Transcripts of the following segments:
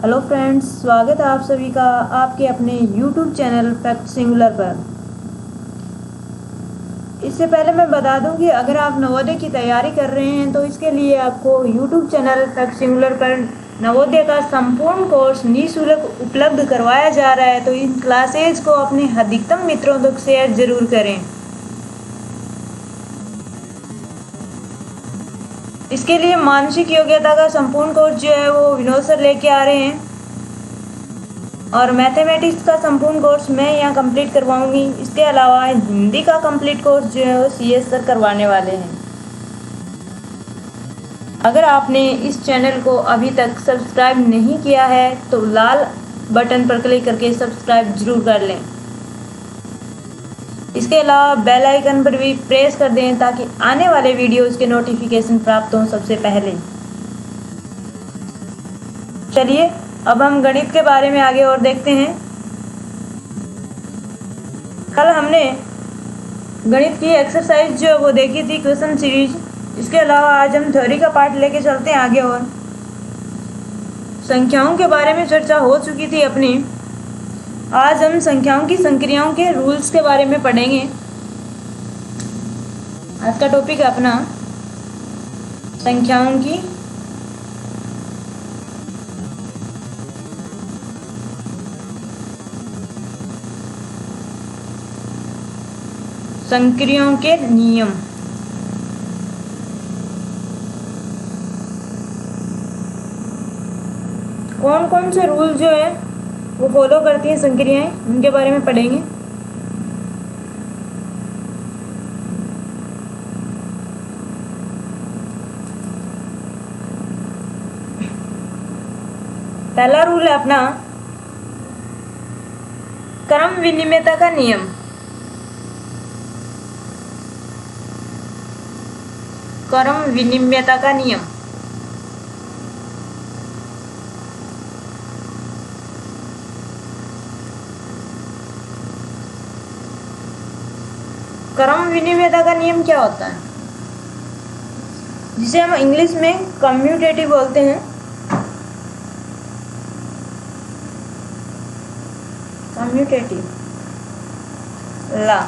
Hello friends, स्वागत है आप सभी का आपके अपने यूट्यूब चैनल फैक्ट सिंगुलर पर। इससे पहले मैं बता दूं कि अगर आप नवोदय की तैयारी कर रहे हैं तो इसके लिए आपको यूट्यूब चैनल फैक्ट सिंगुलर पर नवोदय का संपूर्ण कोर्स निःशुल्क उपलब्ध करवाया जा रहा है। तो इन क्लासेज को अपने अधिकतम मित्रों तक शेयर जरूर करें। इसके लिए मानसिक योग्यता का संपूर्ण कोर्स जो है वो विनोद सर लेके आ रहे हैं और मैथमेटिक्स का संपूर्ण कोर्स मैं यहाँ कंप्लीट करवाऊंगी। इसके अलावा हिंदी का कंप्लीट कोर्स जो है वो CS सर करवाने वाले हैं। अगर आपने इस चैनल को अभी तक सब्सक्राइब नहीं किया है तो लाल बटन पर क्लिक करके सब्सक्राइब जरूर कर लें। इसके अलावा बेल आइकन पर भी प्रेस कर दें ताकि आने वाले वीडियोस के नोटिफिकेशन प्राप्त हों सबसे पहले। चलिए अब हम गणित के बारे में आगे और देखते हैं। कल हमने गणित की एक्सरसाइज जो वो देखी थी, क्वेश्चन सीरीज। इसके अलावा आज हम थ्योरी का पार्ट लेके चलते हैं आगे। और संख्याओं के बारे में चर्चा हो चुकी थी अपनी। आज हम संख्याओं की संक्रियाओं के रूल्स के बारे में पढ़ेंगे। आज का टॉपिक है अपना संख्याओं की संक्रियाओं के नियम। कौन कौन से रूल जो है वो फॉलो करती हैं संक्रियाएं, उनके बारे में पढ़ेंगे। पहला रूल है अपना क्रम विनिमयता का नियम। क्रम विनिमयता का नियम क्रम विनिमयता का नियम क्या होता है, जिसे हम इंग्लिश में कम्यूटेटिव बोलते हैं। कम्यूटेटिव ला।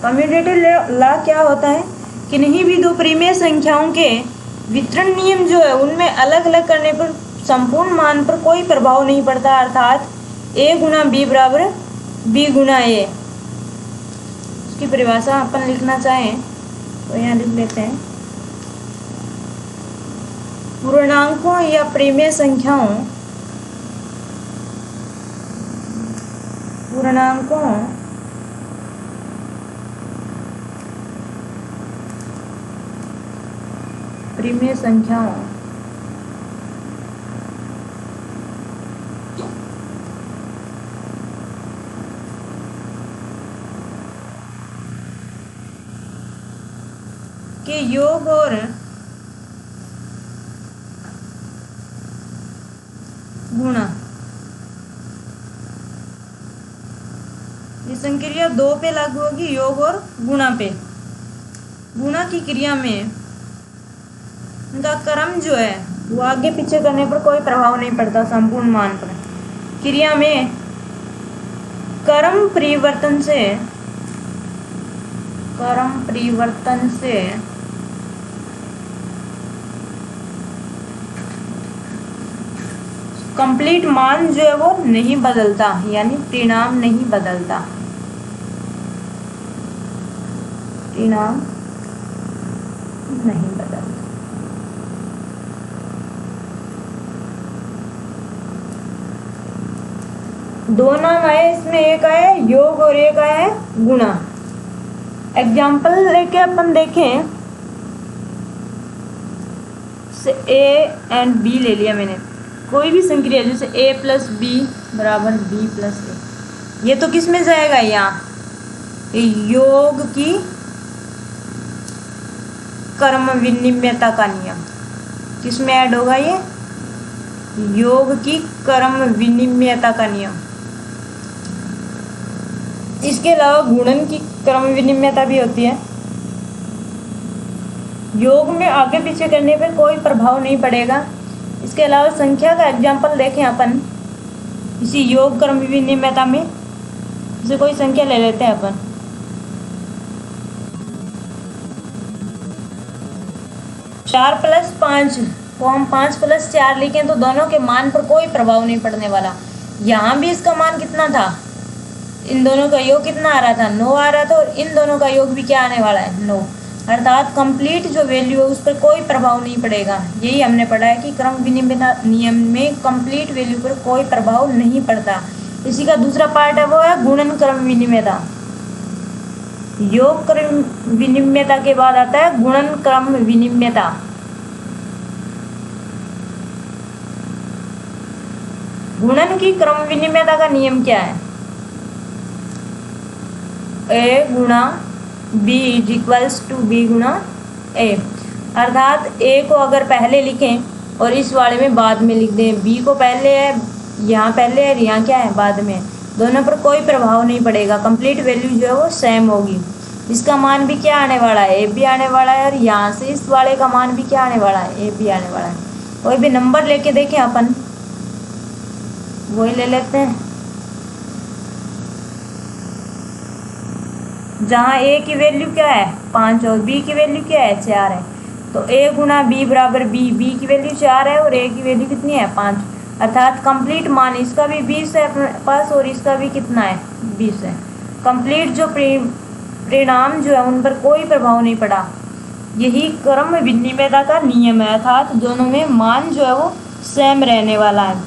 कम्यूटेटिव ला क्या होता है, किन्हीं भी दो परिमेय संख्याओं के वितरण नियम जो है उनमें अलग अलग करने पर संपूर्ण मान पर कोई प्रभाव नहीं पड़ता। अर्थात A गुना B बराबर B गुना A। इसकी परिभाषा अपन लिखना चाहें तो यहाँ लिख लेते हैं। पूर्णांकों या परिमेय संख्याओं परिमेय संख्याओं के योग और गुणा। ये संक्रिया दो पे लागू होगी, योग और गुणा पे। गुणा की क्रिया में उनका क्रम जो है वो आगे पीछे करने पर कोई प्रभाव नहीं पड़ता संपूर्ण मान पर। क्रिया में क्रम परिवर्तन से कंप्लीट मान जो है वो नहीं बदलता, यानी परिणाम नहीं बदलता। परिणाम नहीं बदलता। दो नाम आए इसमें, एक आया योग और एक आया गुणा। एग्जाम्पल लेके अपन देखें। A एंड B ले लिया मैंने, कोई भी संक्रिया जैसे A प्लस B बराबर B प्लस A। ये तो किस में जाएगा, यहाँ योग की क्रम विनिमयता का नियम किस में ऐड होगा, ये योग की क्रम विनिमयता का नियम। इसके अलावा गुणन की क्रम विनिमयता भी होती है। योग में आगे पीछे करने पर कोई प्रभाव नहीं पड़ेगा। इसके अलावा संख्या का एग्जाम्पल देखें अपन इसी योग क्रम विनिमयता में। जैसे कोई संख्या ले लेते हैं अपन 4 + 5 को हम 5 + 4 लिखें तो दोनों के मान पर कोई प्रभाव नहीं पड़ने वाला। यहाँ भी इसका मान कितना था, इन दोनों का योग कितना आ रहा था, 9 आ रहा था, और इन दोनों का योग भी क्या आने वाला है, 9। अर्थात कंप्लीट जो वैल्यू है उस पर कोई प्रभाव नहीं पड़ेगा। यही हमने पढ़ा है कि क्रम विनिमय नियम में कंप्लीट वैल्यू पर कोई प्रभाव नहीं पड़ता। इसी का दूसरा पार्ट है वो है गुणन क्रम विनिमयता। योग क्रम विनिमयता के बाद आता है गुणन क्रम विनिमयता। गुणन की क्रम विनिमयता का नियम क्या है, A गुणा B = B गुणा A। अर्थात A को अगर पहले लिखें और इस वाले में बाद में लिख दें, B को पहले है, यहाँ पहले है, यहाँ क्या है, बाद में, दोनों पर कोई प्रभाव नहीं पड़ेगा। कंप्लीट वैल्यू जो है वो सेम होगी। इसका मान भी क्या आने वाला है, A भी आने वाला है, और यहाँ से इस वाले का मान भी क्या आने वाला है, A भी आने वाला है। कोई भी नंबर लेके देखें अपन, वही ले लेते हैं। जहाँ A की वैल्यू क्या है 5 और B की वैल्यू क्या है 4 है, तो A गुणा B बराबर B। B की वैल्यू 4 है और A की वैल्यू कितनी है 5। अर्थात कंप्लीट मान इसका भी 20 है अपने पास और इसका भी कितना है 20 है। कंप्लीट जो परिणाम जो है उन पर कोई प्रभाव नहीं पड़ा। यही क्रम विनिमयता का नियम है, अर्थात दोनों में मान जो है वो सेम रहने वाला है।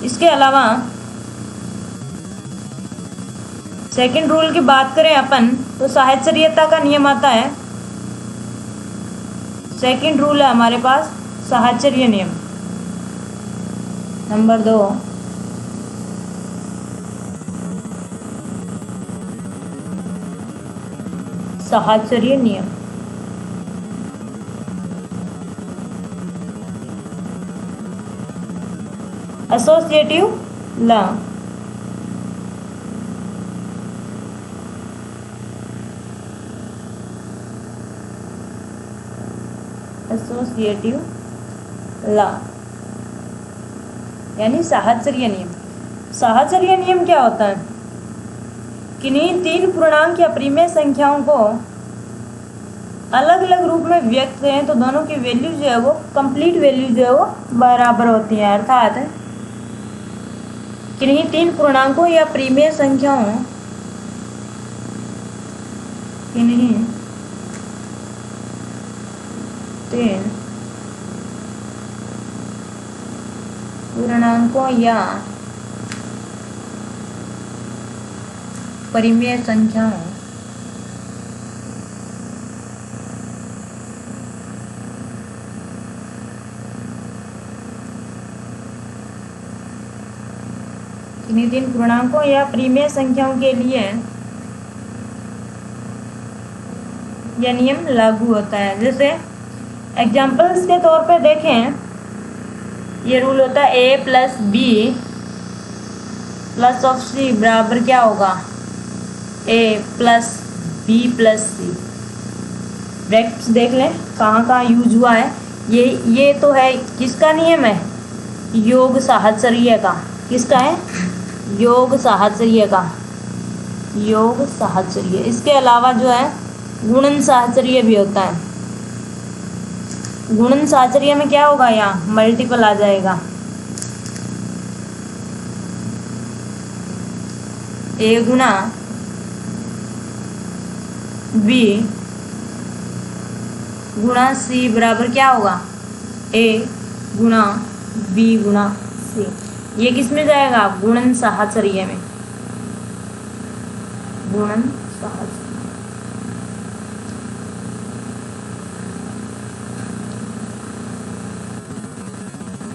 इसके अलावा सेकंड रूल की बात करें अपन तो साहचर्यता का नियम आता है। सेकंड रूल है हमारे पास साहचर्य नियम। नंबर 2, साहचर्य नियम। Associative law. एसोसिएटिव लॉ यानी साहचर्य नियम। साहचर्य नियम क्या होता है, किन्हीं 3 पूर्णांक या परिमेय संख्याओं को अलग अलग रूप में व्यक्त करें तो दोनों की वैल्यू जो है वो कंप्लीट वैल्यू जो है वो बराबर होती है। अर्थात किन्हीं 3 पूर्णांकों या परिमेय संख्याओं किन्हीं 3 पूर्णांकों या परिमेय संख्याओं किन्हीं 3 पूर्णांकों या परिमेय संख्याओं के लिए यह नियम लागू होता है। जैसे एग्जाम्पल्स के तौर पे देखें, ये रूल होता है A + B + C बराबर क्या होगा A + B + C। ब्रैकेट्स देख लें कहाँ कहाँ यूज हुआ है। ये तो है किसका नियम है, योग साहचर्य का। किसका है, योग साहचर्य का, योग साहचर्य। इसके अलावा जो है गुणन साहचर्य भी होता है। गुणन साहचर्य में क्या होगा, यहाँ मल्टीपल आ जाएगा। A गुणा B गुणा C बराबर क्या होगा A गुणा B गुणा C। ये किस में जाएगा, गुणन साहचर्य में, गुणन साहचर्य।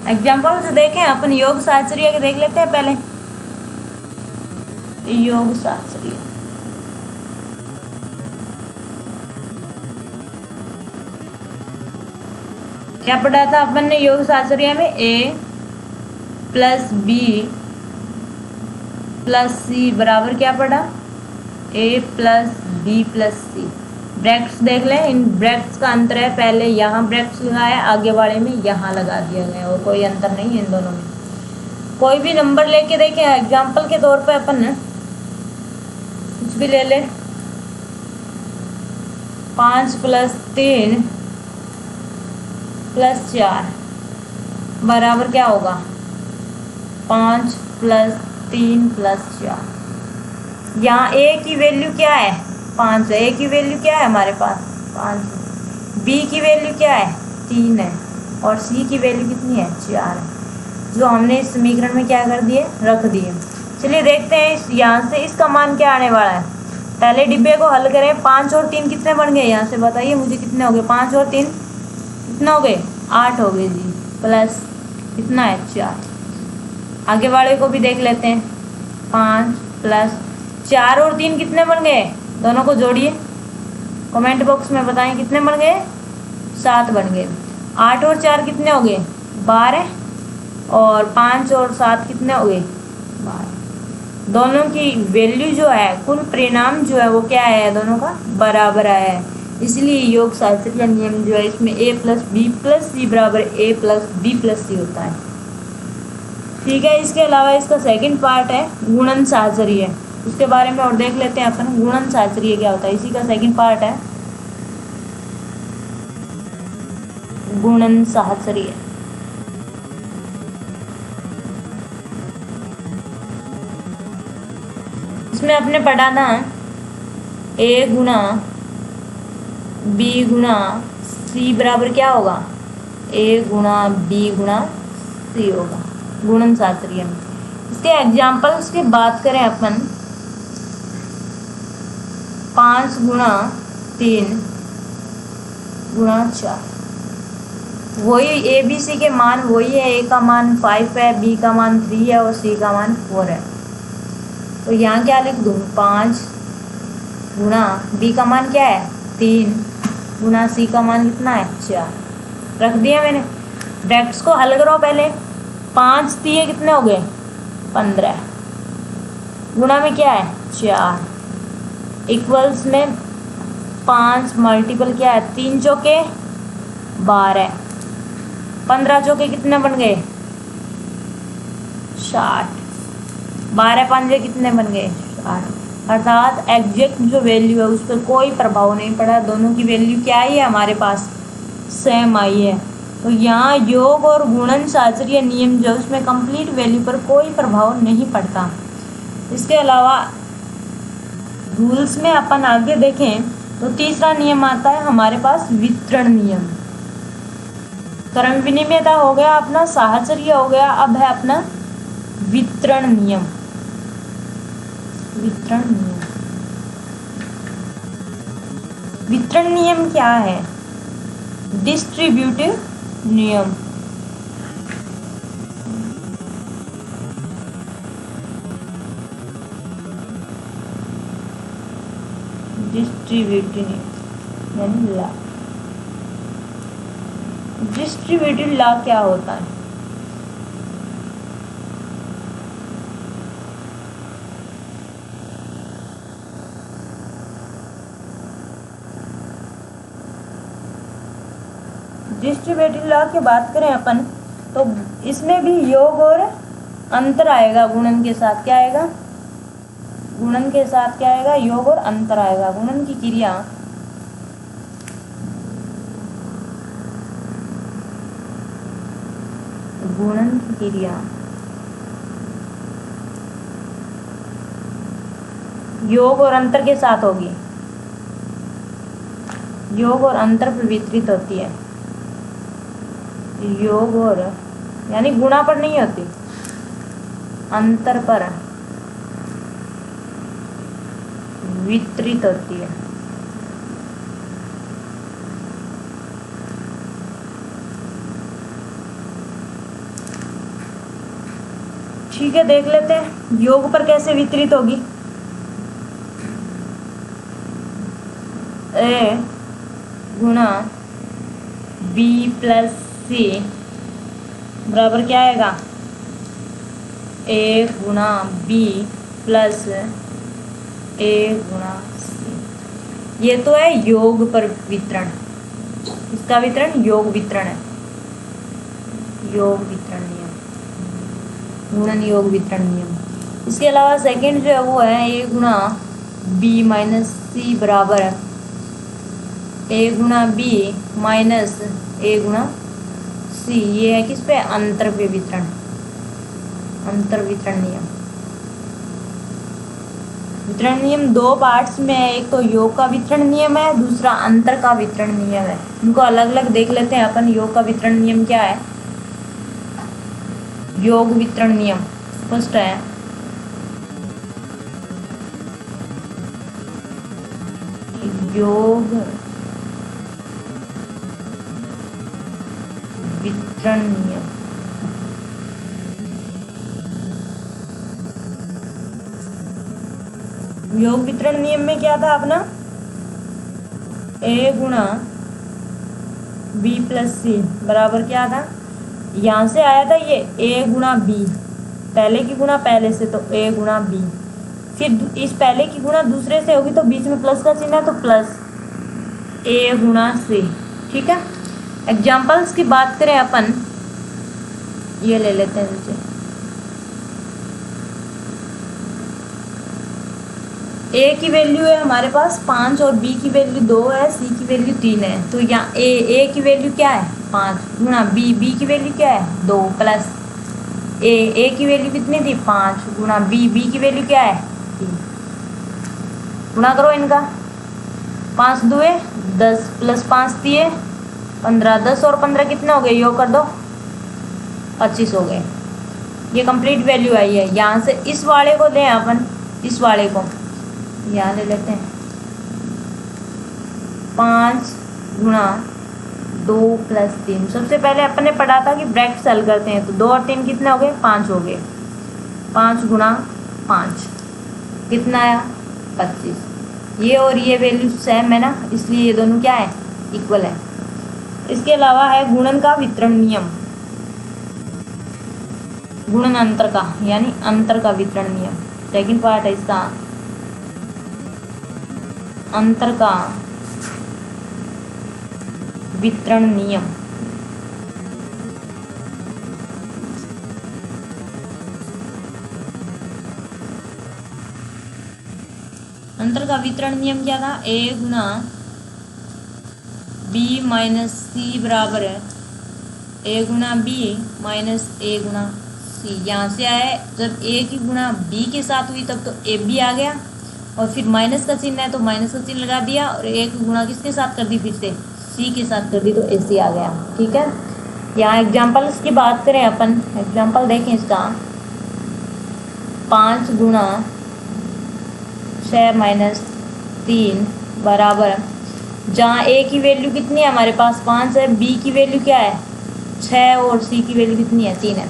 एग्जाम्पल्स देखें अपन, योग साहचर्य के देख लेते हैं पहले। योग साहचर्य क्या पढ़ा था अपन ने योग साहचर्य में, A + B + C बराबर क्या पढ़ा, A + B + C। ब्रैकेट्स देख लें, इन ब्रैकेट्स का अंतर है, पहले यहाँ ब्रैकेट्स लगाया, आगे वाले में यहाँ लगा दिया गया, और कोई अंतर नहीं है इन दोनों में। कोई भी नंबर लेके देखें, एग्जाम्पल के तौर पे अपन कुछ भी ले लें, 5 + 3 + 4 बराबर क्या होगा, 5 + 3 + 4। यहाँ a की वैल्यू क्या है, 5 है, a की वैल्यू क्या है हमारे पास, 5 है, b की वैल्यू क्या है, 3 है, और c की वैल्यू कितनी है, 4 है, जो हमने इस समीकरण में क्या कर दिए, रख दिए। चलिए देखते हैं इस यहाँ से इसका मान क्या आने वाला है। पहले डिब्बे को हल करें, 5 और 3 कितने बन गए, यहाँ से बताइए मुझे कितने हो गए, 5 और 3 कितने हो गए, 8 हो गए जी, प्लस कितना है, 4। आगे वाले को भी देख लेते हैं, 5 + 4 और 3 कितने बन गए, दोनों को जोड़िए, कमेंट बॉक्स में बताएं कितने बन गए, 7 बन गए। 8 और 4 कितने हो गए, 12, और 5 और 7 कितने हो गए, 12। दोनों की वैल्यू जो है, कुल परिणाम जो है वो क्या है, दोनों का बराबर आया है। इसलिए योग शास्त्रीय नियम जो है इसमें a + b + c बराबर a + b + c होता है। ठीक है, इसके अलावा इसका सेकंड पार्ट है गुणन साहचर्य, उसके बारे में और देख लेते हैं अपन, गुणन साहचर्य क्या होता है, इसी का सेकंड पार्ट है गुणन साहचर्य। इसमें आपने पढ़ा था a × b × c बराबर क्या होगा, a × b × c होगा गुणन साहचर्य में। इसके एग्जाम्पल्स की बात करें अपन, 5 × 3 × 4, वही a b c के मान वही है, a का मान 5 है, b का मान 3 है, और c का मान 4 है। तो यहाँ क्या लिख दूँ, 5 × b का मान क्या है, 3 × c का मान कितना है, 4 रख दिया मैंने। ब्रैकेट्स को हल करो पहले, 5 3 कितने हो गए, 15, गुणा में क्या है, 4, इक्वल्स में 5 मल्टीपल क्या है, 3 चौके 12, 15 चौके कितने बन गए, 60, 12 पंजे कितने बन गए, 60। अर्थात एग्जैक्ट जो वैल्यू है उस पर कोई प्रभाव नहीं पड़ा, दोनों की वैल्यू क्या आई है हमारे पास, सेम आई है। तो यहाँ योग और गुणन साहचर्य नियम जो उसमें कंप्लीट वैल्यू पर कोई प्रभाव नहीं पड़ता। इसके अलावा रूल्स में अपन आगे देखें तो तीसरा नियम आता है हमारे पास वितरण नियम। क्रम विनिमयता हो गया अपना, साहचर्य हो गया, अब है अपना वितरण नियम। वितरण नियम, वितरण नियम क्या है, डिस्ट्रीब्यूटिव नियम। डिस्ट्रीब्यूटिव यानी लॉ। डिस्ट्रीब्यूटिव लॉ क्या होता है, डिस्ट्रीब्यूटिव लॉ की बात करें अपन तो इसमें भी योग और अंतर आएगा, गुणन के साथ क्या आएगा, गुणन के साथ क्या आएगा, योग और अंतर आएगा। गुणन की क्रिया गुणन की क्रिया योग और अंतर के साथ होगी, योग और अंतर पर वितरित होती है। योग और यानी गुणा पर नहीं होती, अंतर पर वितरित होती है। ठीक है, देख लेते हैं योग पर कैसे वितरित होगी। a × b + c बराबर क्या आएगा, a × b + a × c। ये तो है योग पर वितरण, इसका वितरण योग वितरण है, योग वितरण नियम, गुणन योग वितरण नियम। इसके अलावा सेकंड जो है वो है ए गुणा बी माइनस सी बराबर है ए गुणा बी माइनस ए गुणा सी। ये है किस पे, अंतर पे वितरण, अंतर वितरण नियम। वितरण नियम दो पार्ट्स में है, एक तो योग का वितरण नियम है, दूसरा अंतर का वितरण नियम है। इनको अलग अलग देख लेते हैं अपन। योग का वितरण नियम क्या है? योग वितरण नियम फर्स्ट है योग वितरण नियम। योग वितरण नियम में क्या था अपना, ए गुणा बी प्लस सी बराबर क्या था, यहाँ से आया था ये ए गुणा बी, पहले की गुणा पहले से, तो ए गुणा बी, फिर इस पहले की गुणा दूसरे से होगी तो बीच में प्लस का चिन्ह है तो प्लस ए गुणा सी। ठीक है, एग्जाम्पल्स की बात करें अपन, ये ले लेते हैं नीचे। ए की वैल्यू है हमारे पास 5 और बी की वैल्यू 2 है, सी की वैल्यू 3 है। तो यहाँ ए की वैल्यू क्या है 5 गुणा बी की वैल्यू क्या है 2 प्लस ए की वैल्यू कितनी थी 5 गुणा बी की वैल्यू क्या है 3। गुणा करो इनका, 5 दुए 10 प्लस 5 दिए 15, 10 और 15 कितने हो गए, योग कर दो 25 हो गए। ये कंप्लीट वैल्यू आई है। यहाँ से इस वाले को दें अपन, इस वाले को यहाँ ले लेते हैं, 5 गुणा 2 प्लस 3। सबसे पहले अपन ने पढ़ा था कि ब्रैकेट सेल करते हैं, तो 2 और 3 कितने हो गए 5 हो गए। 5 गुणा 5 कितना आया 25। ये और ये वैल्यू सेम है ना, इसलिए ये दोनों क्या है इक्वल है। इसके अलावा है गुणन का वितरण नियम, गुणन अंतर का, यानी अंतर का वितरण नियम। सेकंड पार्ट है इसका, अंतर का वितरण नियम। अंतर का वितरण नियम क्या था, ए गुणा बी माइनस सी बराबर है ए गुणा बी माइनस ए गुणा सी। यहाँ से आया जब ए की गुणा बी के साथ हुई तब तो ए बी आ गया, और फिर माइनस का चिन्ह है तो माइनस का चिन्ह लगा दिया, और ए की गुणा किसके साथ कर दी, फिर से सी के साथ कर दी, तो ए सी आ गया। ठीक है, यहाँ एग्जाम्पल्स की बात करें अपन, एग्जाम्पल देखें इसका, 5 गुणा 6 माइनस 3 बराबर, जहाँ ए की वैल्यू कितनी है हमारे पास 5 है, बी की वैल्यू क्या है 6 और सी की वैल्यू कितनी है 3 है।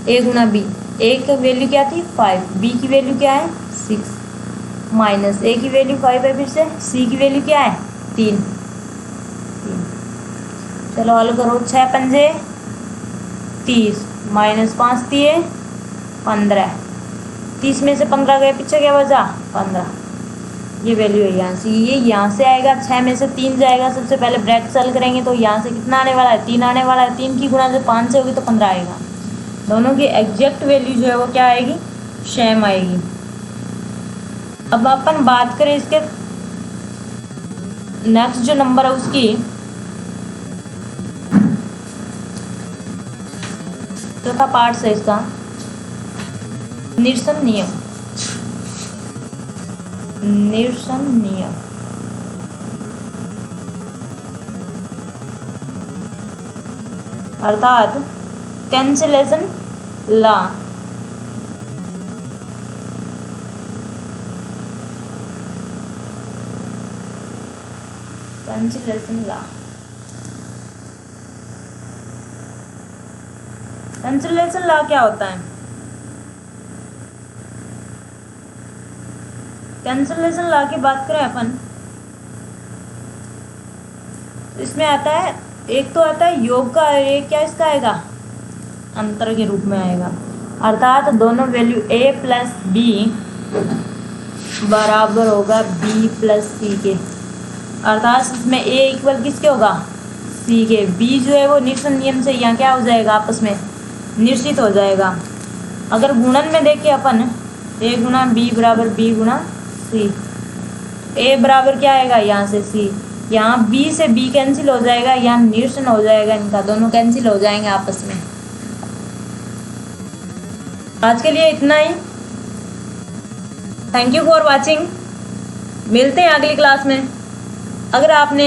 ए गुणा बी, ए की वैल्यू क्या थी 5, बी की वैल्यू क्या है 6, माइनस ए की वैल्यू 5 है, फिर से सी की वैल्यू क्या है 3। चलो हल करो, 6 पंजे 30 माइनस 5 दिए 15, 30 में से 15 गए, पीछे क्या बचा 15। ये वैल्यू है यहाँ से, ये यहाँ से आएगा, 6 में से 3 जाएगा। सबसे पहले ब्रैकेट सेल करेंगे तो यहाँ से कितना आने वाला है 3 आने वाला है। 3 की गुणा जो 5 से होगी तो 15 आएगा। दोनों की एग्जैक्ट वैल्यू जो है वो क्या आएगी, सेम आएगी। अब अपन बात करें इसके नेक्स्ट जो नंबर है उसकी, चौथा पार्ट है इसका निरसन नियम। निरसन नियम अर्थात cancellation law. Cancellation law, cancellation law क्या होता है? कैंसिलेशन लॉ की बात करें अपन, इसमें आता है, एक तो आता है योग का, एक क्या इसका आएगा अंतर के रूप में आएगा। अर्थात दोनों वैल्यू a प्लस बी बराबर होगा b प्लस सी के। अर्थात इसमें ए इक्वल किसके होगा, सी के। बी जो है वो निरसन नियम से यहाँ क्या हो जाएगा, आपस में निरसित हो जाएगा। अगर गुणन में देखें अपन, ए गुणा बी बराबर बी गुणा सी, ए बराबर क्या आएगा यहाँ से सी, यहाँ बी से बी कैंसिल हो जाएगा, यहाँ निरसन हो जाएगा, इनका दोनों कैंसिल हो जाएंगे आपस में। आज के लिए इतना ही। Thank you for watching. मिलते हैं अगली क्लास में। अगर आपने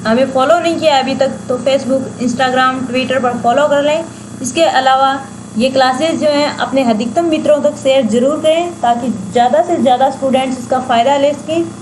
हमें फॉलो नहीं किया अभी तक तो फेसबुक, इंस्टाग्राम, ट्विटर पर फॉलो कर लें। इसके अलावा ये क्लासेस जो हैं अपने अधिकतम मित्रों तक शेयर ज़रूर करें ताकि ज़्यादा से ज़्यादा स्टूडेंट्स इसका फ़ायदा ले सकें।